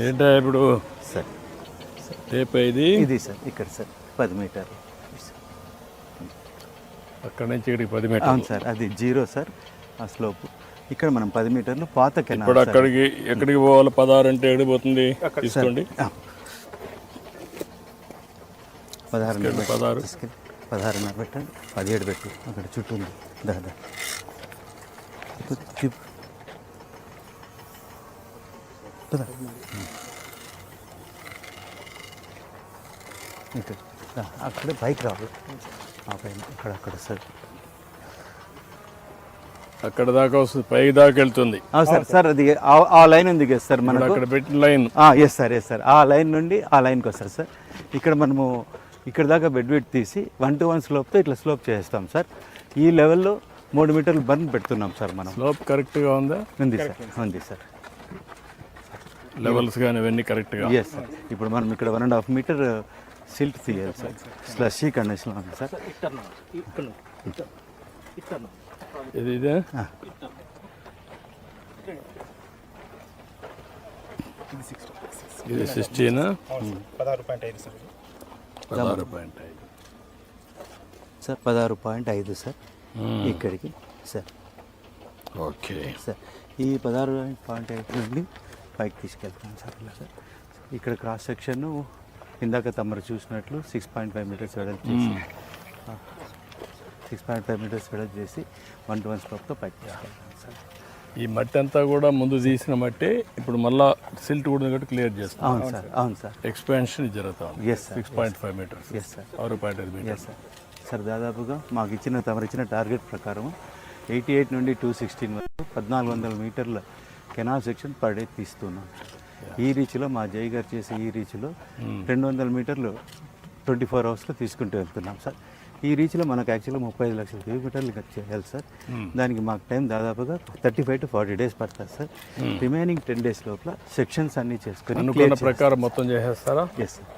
ఏంటో ఇప్పుడు sir tape ఇది సార్ ఇక్కడ సార్ 10 మీటర్లు. అక్కడ నుంచి ఇక్కడికి 10 మీటర్లు. అవును సార్, అది 0 సార్ ఆ స్లోప్. ఇక్కడ మనం 10 మీటర్లు పాత కెనాల్. ఇప్పుడు అక్కడికి ఎక్కడికి పోవాలి? 16 అంటే ఎక్కడికి పోతుంది? తీసుకోండి. 16 16 పెట్టండి, 17 పెట్టు. అక్కడ చుట్టూ ఉంది దాదా. అక్కడే బైక్ రావాలి ఆ పైన అక్కడ సార్. అక్కడ దాకా వస్తుంది, పైకి దాకా వెళ్తుంది. సార్ సార్ అది ఆ లైన్ ఉంది కదా సార్ మనకు అక్కడ పెట్టిన లైన్. ఎస్ సార్ ఆ లైన్ నుండి ఆ లైన్కి వస్తారు సార్. ఇక్కడ మనము ఇక్కడ దాకా బెడ్ తీసి 1-to-1 స్లోప్తో ఇట్లా స్లోప్ చేస్తాం సార్. ఈ లెవెల్లో 3 మీటర్లు బర్న్ పెడుతున్నాం సార్ మనం. స్లోప్ కరెక్ట్గా ఉందా? ఉంది సార్, ఉంది సార్. లెవెల్స్ కానీ ఇవన్నీ కరెక్ట్గా. Yes sir. ఇప్పుడు మనం ఇక్కడ 1.5 మీటర్ సిల్ట్ తీయాలి సార్. స్లషీ కండిషన్లో ఉంది సార్. ఇదే ఇది 16 16.5 సార్. 16.5 సార్. 16.5 సార్ ఇక్కడికి సార్. Okay sir. ఈ 16.5 నుండి పైకి తీసుకెళ్తాం సార్ ఇలా సార్. ఇక్కడ క్రాస్ సెక్షన్ ఇందాక తమరు చూసినట్లు 6.5 మీటర్స్ వెడల్పు చేసి 6.5 మీటర్స్ వెడల్పు చేసి 1-to-1 స్లోప్తో పైకి తీసుకెళ్తాం సార్. ఈ మట్టి అంతా కూడా ముందు తీసిన మట్టి ఇప్పుడు మళ్ళా సిల్ట్ కూడా కాబట్టి క్లియర్ చేస్తాం. అవును సార్, అవును సార్. ఎక్స్పాన్షన్ జరుగుతుంది. Yes sir. 6.5 metres. Yes sir. 6.5 metres sir. Sir దాదాపుగా మాకు తమరిచ్చిన టార్గెట్ ప్రకారం 88 నుండి 216 వరకు 1400 మీటర్ల కెనాల్ సెక్షన్ పర్ డే తీస్తున్నాం. ఈ రీచ్లో మా జై గారు చేసే ఈ రీచ్లో 200 మీటర్లు 24 అవర్స్లో తీసుకుంటూ వెళ్తున్నాం సార్. ఈ రీచ్లో మనకు యాక్చువల్గా 35 లక్షల కిలోమీటర్లు చేయాలి సార్. దానికి మాకు టైం దాదాపుగా 35 to 40 డేస్ పడుతుంది సార్. రిమైనింగ్ 10 డేస్ లోపల సెక్షన్స్ అన్నీ చేసుకుని ప్రకారం మొత్తం చేసేస్తారా? Yes sir.